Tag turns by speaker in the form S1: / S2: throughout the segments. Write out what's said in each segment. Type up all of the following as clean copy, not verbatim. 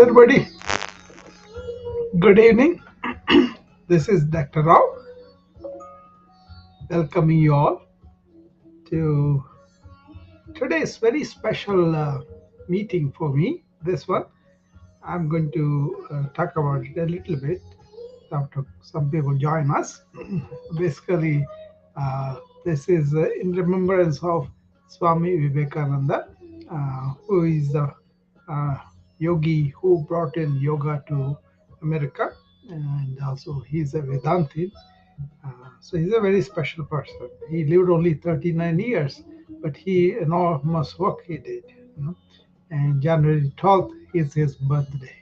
S1: everybody. Good evening. This is Dr. Rao welcoming you all to today's very special meeting for me. This one, I'm going to talk about it a little bit after some people join us. Basically, this is in remembrance of Swami Vivekananda, who is the uh, yogi who brought in yoga to America, and also he's a Vedantin. So he's a very special person. He lived only 39 years, but he enormous work he did. You know? And January 12th is his birthday.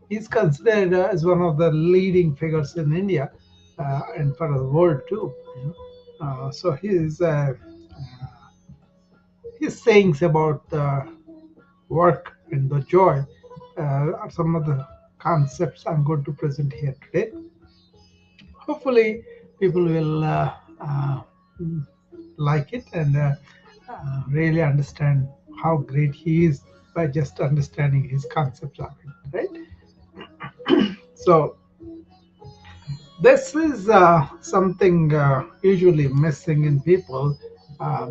S1: He's considered as one of the leading figures in India and for the world too. So his sayings about the work and the joy are some of the concepts I'm going to present here today. Hopefully, people will mm, like it and really understand how great he is by just understanding his concepts of it, right? So, this is something usually missing in people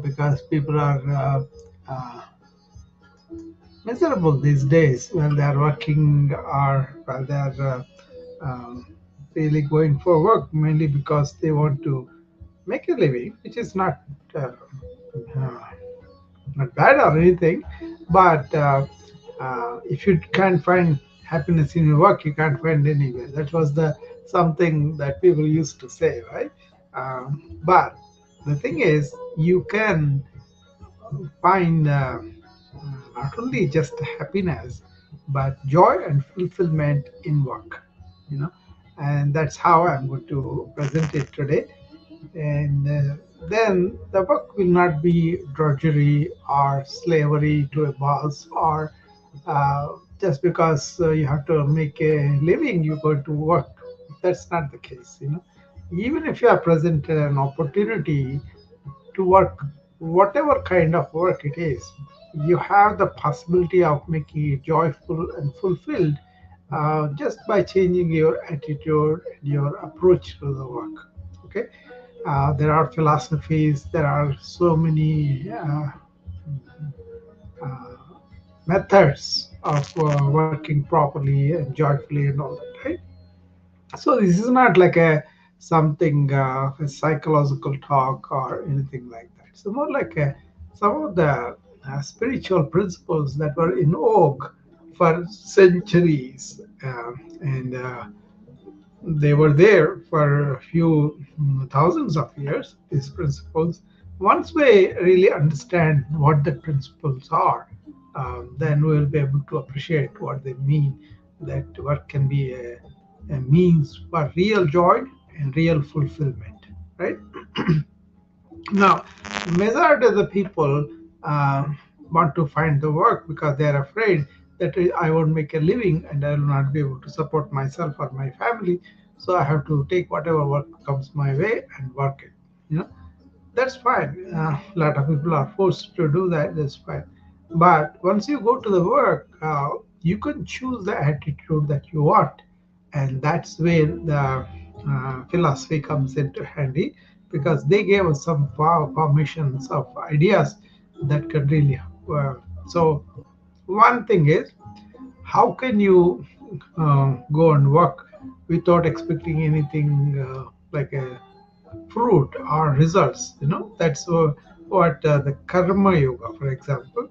S1: because people are miserable these days when they are working or while they are really going for work, mainly because they want to make a living, which is uh, uh, not bad or anything. But if you can't find happiness in your work, you can't find anywhere. That was the something that people used to say, right? But the thing is, you can find not only just happiness, but joy and fulfillment in work. You know, and that's how I'm going to present it today. And then the work will not be drudgery or slavery to a boss or just because you have to make a living you go to work. That's not the case. Even if you are presented an opportunity to work, whatever kind of work it is, you have the possibility of making it joyful and fulfilled just by changing your attitude and your approach to the work. Okay, there are philosophies, there are so many uh, methods of working properly and joyfully and all that, right? So this is not like a something a psychological talk or anything like that. So more like some of the spiritual principles that were in vogue for centuries, and they were there for a few thousands of years. These principles. Once we really understand what the principles are, then we'll be able to appreciate what they mean. That work can be a means for real joy and real fulfillment, right? Now, majority of the people uh, want to find the work because they are afraid that I won't make a living and I will not be able to support myself or my family. So I have to take whatever work comes my way and work it. You know, that's fine. A lot of people are forced to do that. That's fine. But once you go to the work, you can choose the attitude that you want, and that's where the philosophy comes into handy because they gave us some formations of ideas that could really work. So one thing is, how can you go and work without expecting anything like a fruit or results? That's what the karma yoga, for example,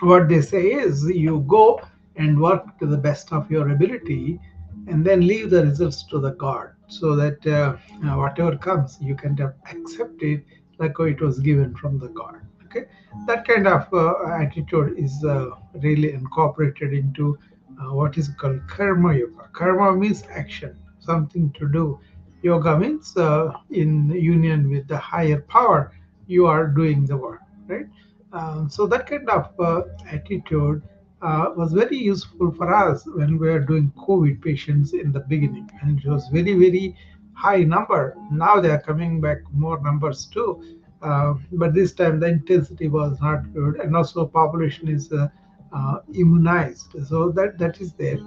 S1: what they say is you go and work to the best of your ability and then leave the results to the god, so that whatever comes you can accept it like how it was given from the god. Okay, that kind of attitude is really incorporated into what is called karma yoga. Karma means action, something to do. Yoga means in union with the higher power you are doing the work, right? So that kind of attitude was very useful for us when we were doing COVID patients in the beginning, and it was very, very high number. Now they are coming back more numbers too, but this time the intensity was not good, and also population is immunized. So that is there.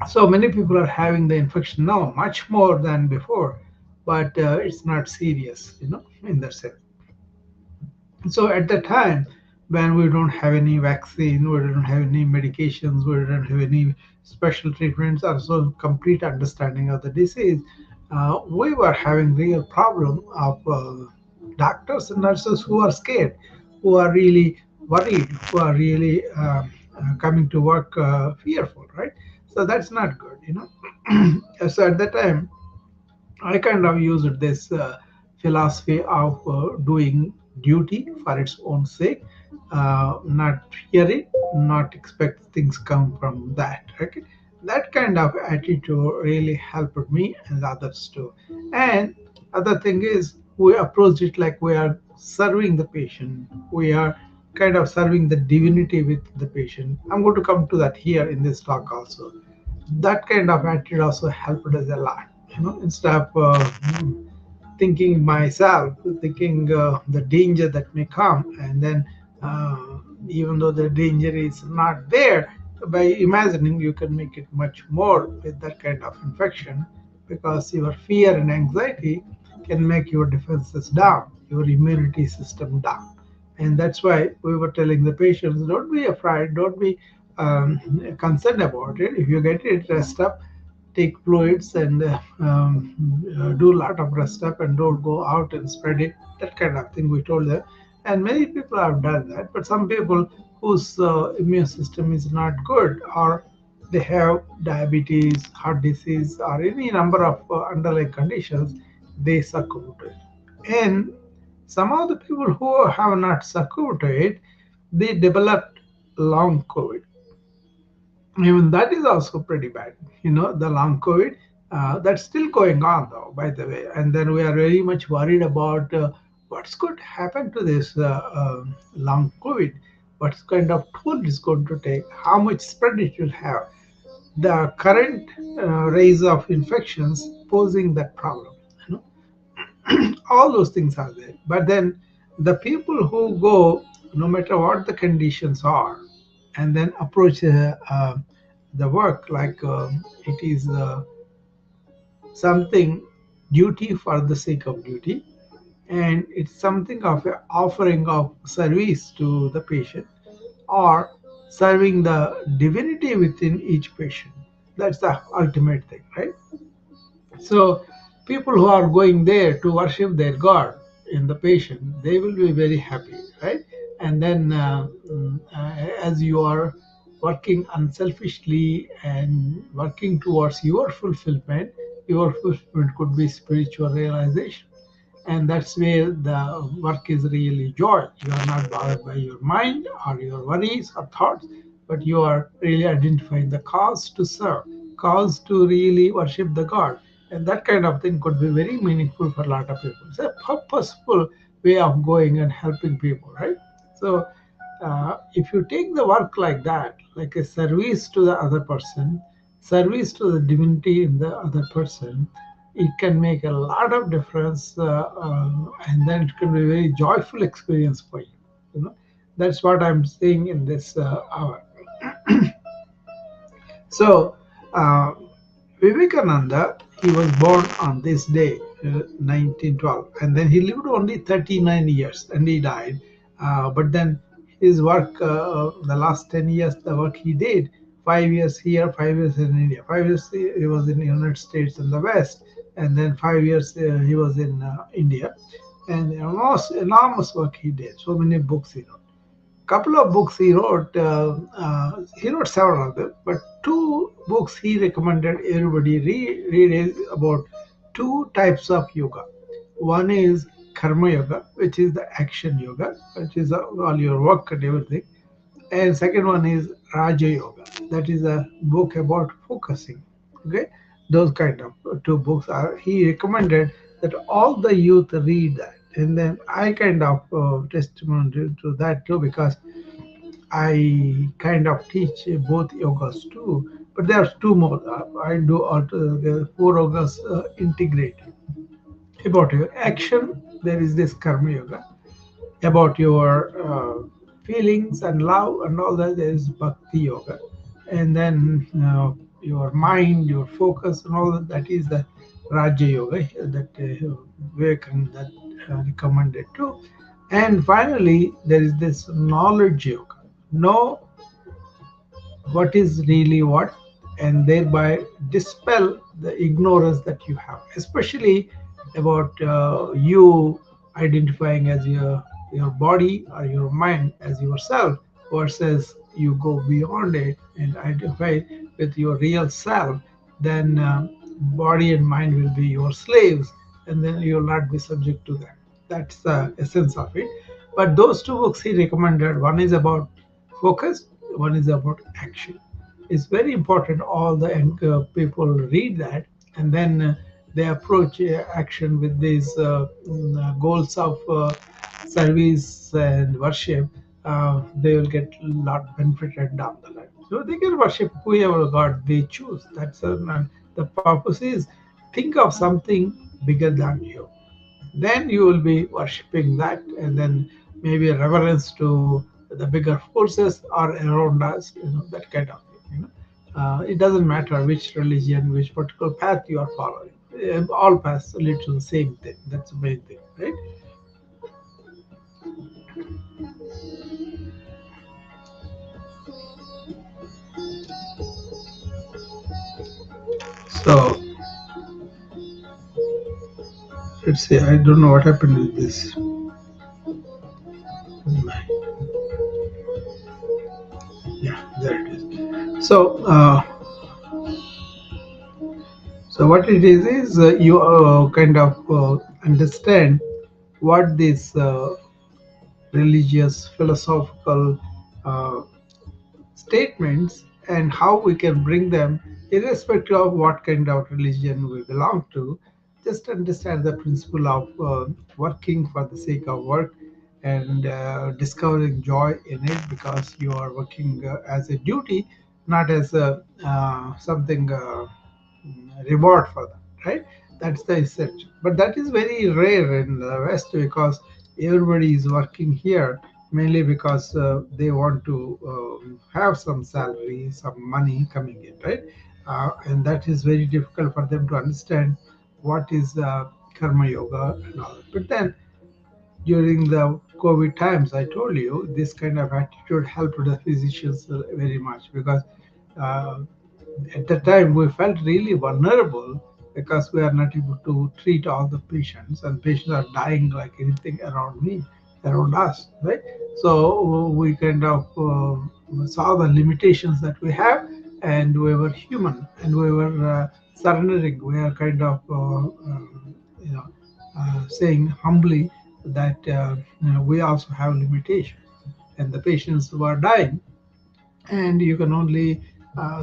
S1: So many people are having the infection now, much more than before, but it's not serious, in that sense. So at the time when we don't have any vaccine, we don't have any medications, we don't have any special treatments, or so complete understanding of the disease, we were having real problem of doctors and nurses who are scared, who are really worried, who are really coming to work fearful, right? So that's not good, So at that time I kind of used this philosophy of doing duty for its own sake, not fear it, not expect things come from that. Okay, that kind of attitude really helped me and others too. And other thing is, we approach it like we are serving the patient. We are kind of serving the divinity with the patient. I'm going to come to that here in this talk also. That kind of attitude also helped us a lot. Instead of thinking myself, thinking the danger that may come, and then even though the danger is not there, by imagining you can make it much more with that kind of infection, because your fear and anxiety can make your defenses down, your immunity system down. And that's why we were telling the patients, don't be afraid, don't be concerned about it. If you get it, rest up, take fluids, and do a lot of rest up, and don't go out and spread it. That kind of thing we told them. And many people have done that. But some people whose immune system is not good, or they have diabetes, heart disease, or any number of underlying conditions, they succumb to it. And some of the people who have not succumbed to it, they developed long COVID. Even that is also pretty bad. The long COVID, that's still going on, though, by the way. And then we are very much worried about what's going to happen to this long COVID, what kind of toll it's going to take, how much spread it will have. The current rise of infections posing that problem. You know, all those things are there. But then the people who go, no matter what the conditions are, and then approach the work like it is something duty for the sake of duty, and it's something of an offering of service to the patient, or serving the divinity within each patient. That's the ultimate thing, right? So people who are going there to worship their God in the patient, they will be very happy, right? And then as you are working unselfishly and working towards your fulfillment could be spiritual realization. And that's where the work is really joy. You are not bothered by your mind or your worries or thoughts, but you are really identifying the cause to serve, cause to really worship the God. And that kind of thing could be very meaningful for a lot of people. It's a purposeful way of going and helping people, right? So if you take the work like that, like a service to the other person, service to the divinity in the other person, it can make a lot of difference, and then it can be a very joyful experience for you. That's what I'm saying in this hour. So, Vivekananda, he was born on this day, 1912, and then he lived only 39 years and he died. But then his work, the last 10 years, the work he did, 5 years here, 5 years in India, 5 years he was in the United States in the West, and then 5 years he was in India, and enormous work he did. So many books he wrote. Couple of books he wrote. He wrote several of them, but two books he recommended everybody read is about two types of yoga. One is karma yoga, which is the action yoga, which is all your work and everything. And second one is Raja Yoga. That is a book about focusing. Okay, those kind of two books are. He recommended that all the youth read that, and then I kind of testimony to that too, because I kind of teach both yogas too. But there's two more. I do altogether four yogas integrated. About your action, there is this karma yoga. About your feelings and love and all that, there is bhakti yoga. And then your mind, your focus and all that, that is the Raja Yoga that Vivekananda recommended too. And finally, there is this knowledge yoga. Know what is really what, and thereby dispel the ignorance that you have, especially about you identifying as your body or your mind as yourself, versus you go beyond it and identify with your real self. Then body and mind will be your slaves, and then you will not be subject to them. That's the essence of it. But those two books he recommended, one is about focus, one is about action. It's very important all the people read that, and then they approach action with these goals of service and worship. They will get a lot benefited down the line. So they can worship whoever God they choose. That's the purpose is, think of something bigger than you, then you will be worshipping that, and then maybe a reverence to the bigger forces are around us, that kind of thing. It doesn't matter which religion, which particular path you are following. All paths lead to the same thing. That's the main thing, right? So let's see. I don't know what happened with this. Yeah, there it is. So what it is you kind of understand what this religious, philosophical uh, statements and how we can bring them, irrespective of what kind of religion we belong to. Just understand the principle of working for the sake of work, and discovering joy in it, because you are working as a duty, not as a something reward for them, right? That's the essential. But that is very rare in the West, because everybody is working here mainly because they want to have some salary, some money coming in, right? And that is very difficult for them to understand what is karma yoga and all. But then during the COVID times, I told you this kind of attitude helped the physicians very much, because uh, at the time we felt really vulnerable, because we are not able to treat all the patients, and patients are dying like anything around me, around us, right? So we kind of saw the limitations that we have, and we were human, and we were surrendering. We are kind of you know saying humbly that we also have limitations, and the patients who are dying, and you can only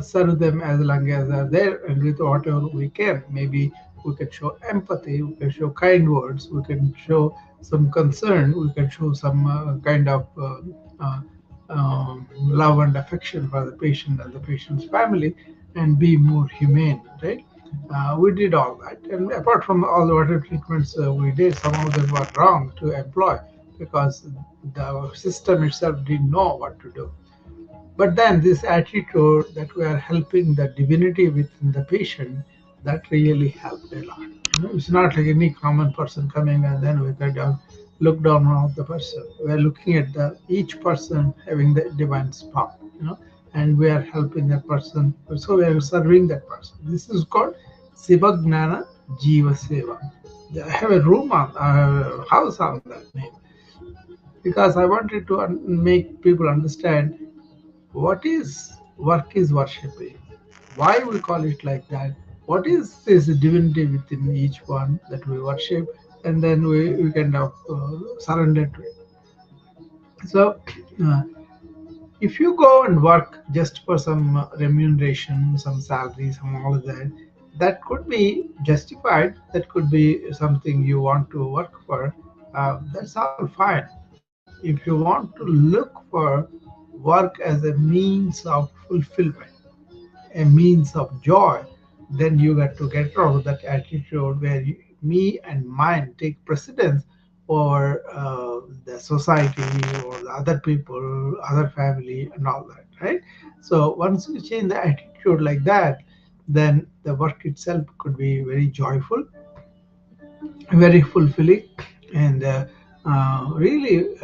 S1: serve them as long as they're there, and with whatever we can. Maybe we can show empathy, we can show kind words, we can show some concern, we can show some kind of uh, love and affection for the patient and the patient's family, and be more humane, right? We did all that, and apart from all the water treatments we did, some of them were wrong to employ, because the system itself didn't know what to do. But then this attitude that we are helping the divinity within the patient, that really helped a lot. It's not like any common person coming and then we kind of look down on the person. We are looking at the each person having the divine spark, and we are helping that person. So we are serving that person. This is called Siva Gnana Jiva Seva. I have a room on house on that name, because I wanted to make people understand what is work is worshipping, why we call it like that, what is this divinity within each one that we worship, and then we kind of surrender to it. So uh, if you go and work just for some remuneration, some salary, some all of that, that could be justified, that could be something you want to work for, that's all fine. If you want to look for work as a means of fulfillment, a means of joy, then you got to get out of that attitude where me and mine take precedence over the society or the other people, other family, and all that, right? So once you change the attitude like that, then the work itself could be very joyful, very fulfilling, and really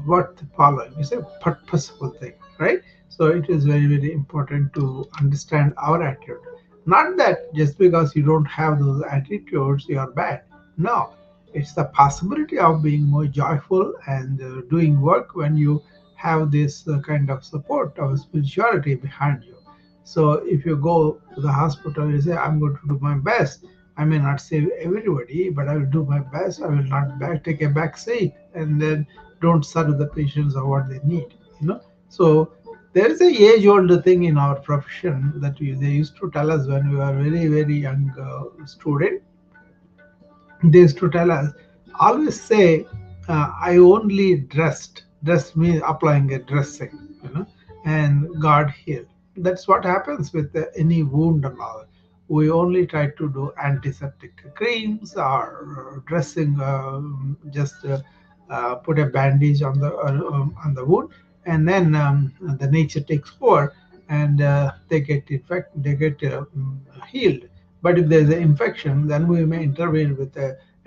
S1: worth following. It's a purposeful thing, right? So it is very, very important to understand our attitude. Not that just because you don't have those attitudes, you are bad. No, it's the possibility of being more joyful and doing work when you have this kind of support of spirituality behind you. So if you go to the hospital, you say, I'm going to do my best. I may not save everybody, but I will do my best. I will not take a back seat and then don't serve the patients or what they need. You know, so there is a age-old thing in our profession that they used to tell us when we were very very young student. They used to tell us, always say, I only dressed. Dressed means applying a dressing, and God healed. That's what happens with any wound and all. We only try to do antiseptic creams or dressing, just put a bandage on the wound, and then the nature takes over, and they get healed. But if there's an infection, then we may intervene with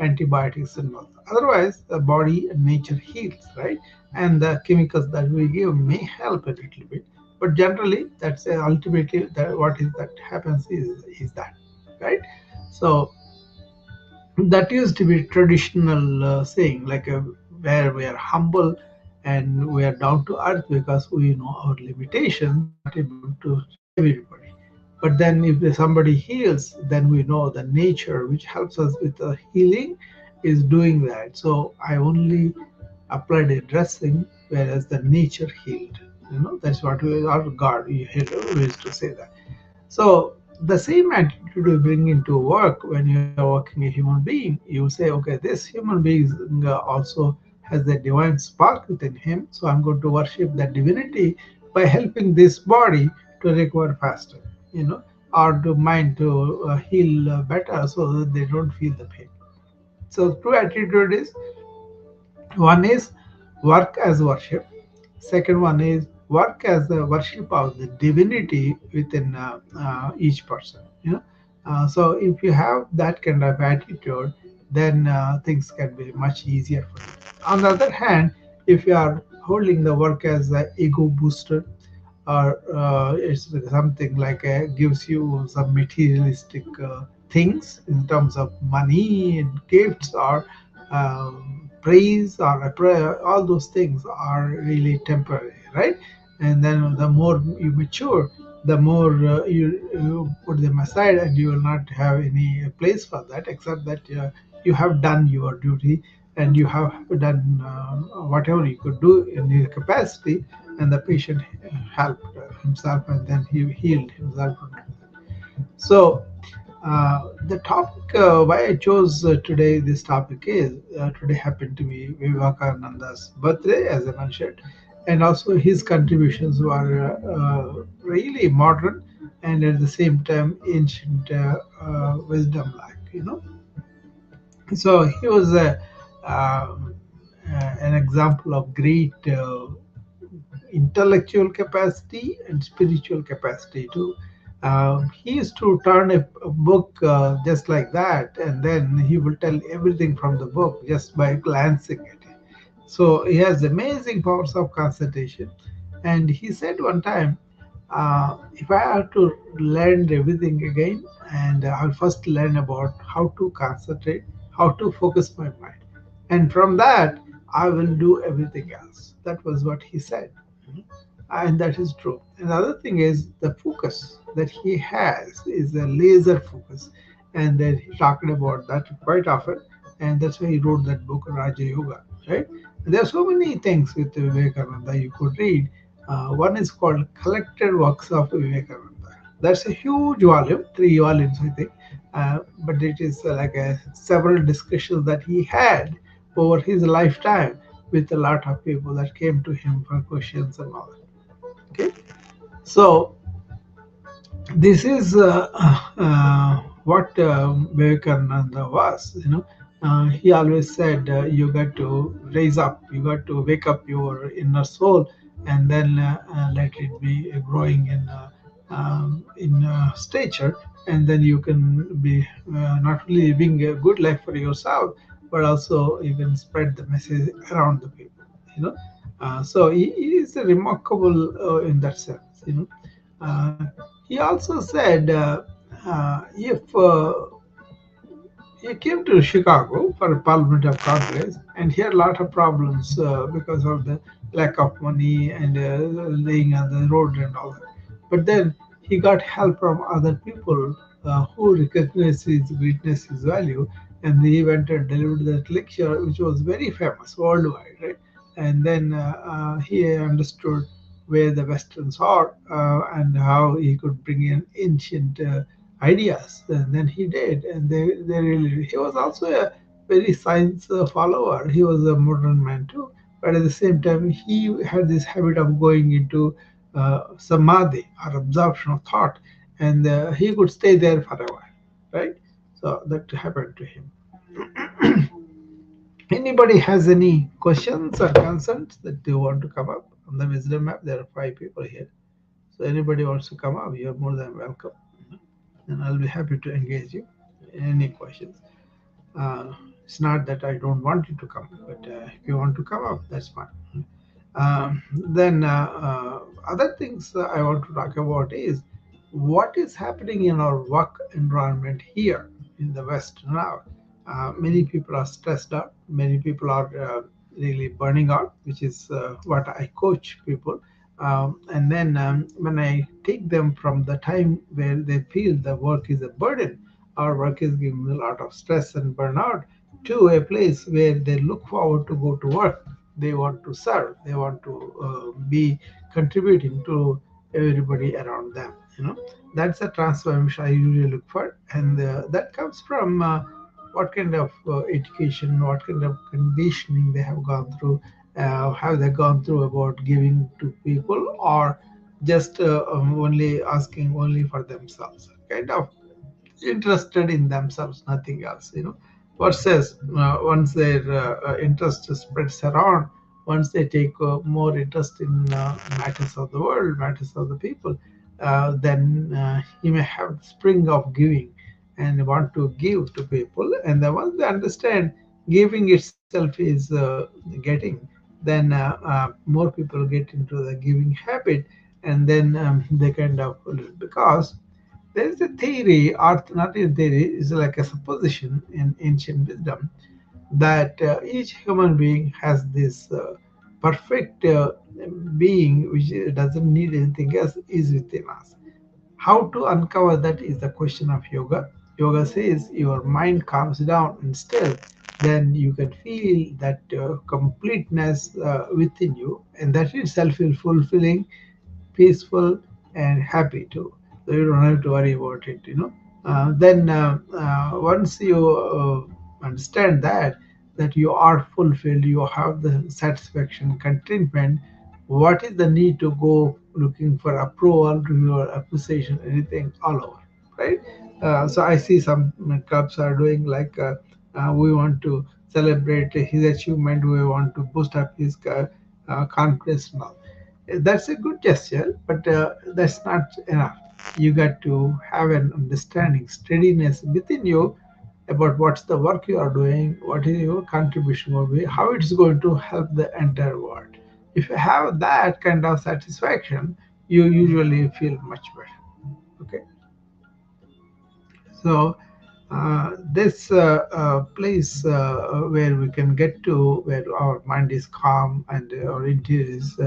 S1: antibiotics and all. Otherwise, the body and nature heals, right? And the chemicals that we give may help a little bit, but generally, that's ultimately that what is that happens is that, right? So that used to be traditional saying, like where we are humble and we are down to earth because we know our limitations, we are not able to save everybody. But then if somebody heals, then we know the nature which helps us with the healing is doing that. So I only applied a dressing, whereas the nature healed. That's what we, our God, we used to say that. So the same attitude you bring into work when you are working a human being. You say, okay, this human being also has the divine spark within him, so I'm going to worship that divinity by helping this body to recover faster, you know, or to mind to heal better so that they don't feel the pain. So true attitude is, one is work as worship. Second one is work as the worship of the divinity within each person. So if you have that kind of attitude, then things can be much easier for you. On the other hand, if you are holding the work as an ego booster, or it's something like gives you some materialistic things in terms of money and gifts or praise or all those things are really temporary, right? And then the more you mature, the more you put them aside, and you will not have any place for that, except that you have done your duty and you have done whatever you could do in your capacity, and the patient helped himself and then he healed himself. So the topic why I chose today this topic is today happened to be Vivekananda's birthday, as I mentioned, and also his contributions were really modern and at the same time ancient wisdom, like So he was an example of great intellectual capacity and spiritual capacity too. He used to turn a book just like that, and then he will tell everything from the book just by glancing at it. So he has amazing powers of concentration. And he said one time, if I have to learn everything again, and I'll first learn about how to concentrate, how to focus my mind, and from that I will do everything else. That was what he said, and that is true. Another thing is the focus that he has is a laser focus, and then he talked about that quite often, and that's why he wrote that book Raja Yoga, right? There are so many things with Vivekananda you could read. One is called Collected Works of Vivekananda. That's a huge volume, 3 volumes, I think, but it is like several discussions that he had over his lifetime with a lot of people that came to him for questions and all that. Okay, so this is what Vivekananda was. He always said you got to raise up, you got to wake up your inner soul, and then let it be growing in stature, and then you can be not only living a good life for yourself, but also you can spread the message around the people. You know, so he is remarkable in that sense. Uh, he also said if he came to Chicago for a parliamentary congress, and he had a lot of problems because of the lack of money and laying on the road and all that. But then he got help from other people who recognized his greatness, his value, and he went and delivered that lecture, which was very famous worldwide, right? And then he understood where the Westerns are and how he could bring in ancient ideas, and then he did, and they really, he was also a very science follower. He was a modern man too, but at the same time he had this habit of going into samadhi or absorption of thought, and he could stay there for a while, right? So that happened to him. Anybody has any questions or concerns that they want to come up on the wisdom map? There are five people here, so anybody wants to come up, you're more than welcome, and I'll be happy to engage you. Any questions? Uh, it's not that I don't want you to come, but if you want to come up, that's fine. Then other things I want to talk about is what is happening in our work environment here in the West now. Many people are stressed out. Many people are really burning out, which is what I coach people. And then when I take them from the time where they feel the work is a burden, our work is giving them a lot of stress and burnout, to a place where they look forward to go to work. They want to serve, they want to be contributing to everybody around them. That's a transformation I usually look for, and that comes from what kind of education, what kind of conditioning they have gone through, have they gone through about giving to people, or just only asking only for themselves, kind of interested in themselves, nothing else. Versus once their interest spreads around, once they take more interest in matters of the world, matters of the people, then he may have the spring of giving and want to give to people. And then once they understand giving itself is getting, then more people get into the giving habit, and then they kind of, because there is a theory, or not a theory, is like a supposition in ancient wisdom that each human being has this perfect being which doesn't need anything else is within us. How to uncover that is the question of yoga. Yoga says your mind calms down and still, then you can feel that completeness within you, and that itself is fulfilling, peaceful, and happy too. So you don't have to worry about it. Then once you understand that you are fulfilled, you have the satisfaction, contentment. What is the need to go looking for approval, or appreciation, anything all over, right? So I see some clubs are doing like we want to celebrate his achievement, we want to boost up his confidence now. That's a good gesture, but that's not enough. You got to have an understanding, steadiness within you about what's the work you are doing, what is your contribution will be, how it's going to help the entire world. If you have that kind of satisfaction, you usually feel much better. Okay, so this place where we can get to, where our mind is calm and our interior is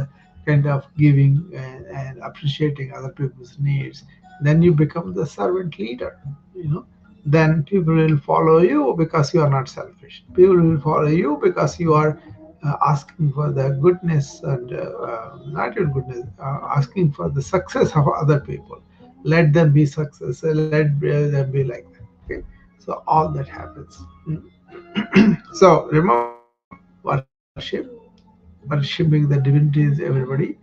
S1: kind of giving and appreciating other people's needs, then you become the servant leader. you know then people will follow you because you are not selfish. People will follow you because you are asking for the goodness, and not your goodness, asking for the success of other people. Let them be success, let them be like that. Okay, so all that happens. So remember, worship, worshiping the divinities, everybody,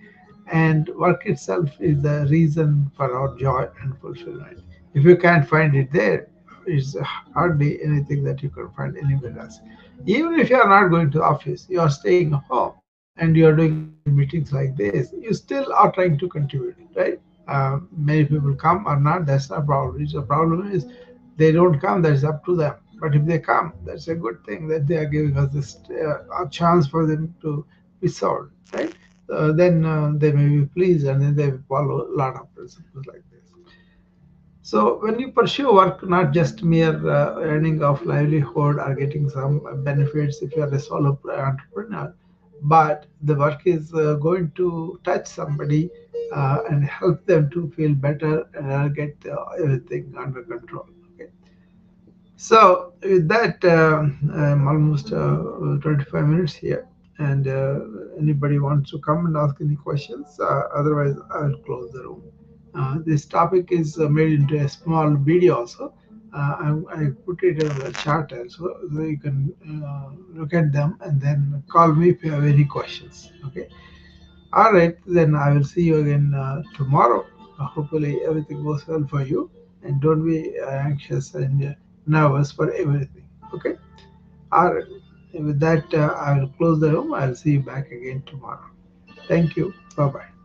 S1: and work itself is the reason for our joy and fulfillment. If you can't find it there, is hardly anything that you can find anywhere else. Even if you are not going to office, you are staying home and you are doing meetings like this, you still are trying to contribute, right? Many people come or not, that's not a problem. The problem is they don't come, that's up to them. But if they come, that's a good thing that they are giving us this a chance for them to be solved, right? Then they may be pleased and then they will follow a lot of principles like this. So when you pursue work, not just mere earning of livelihood or getting some benefits if you are a solo entrepreneur, but the work is going to touch somebody and help them to feel better and get everything under control. Okay. So with that, I'm almost 25 minutes here, and anybody wants to come and ask any questions? Otherwise, I will close the room. This topic is made into a small video also. I put it in the chat also, so you can look at them and then call me if you have any questions. Okay. All right, then I will see you again tomorrow. Hopefully, everything goes well for you, and don't be anxious and nervous for everything. Okay. All right. With that, I will close the room. I'll see you back again tomorrow. Thank you. Bye bye.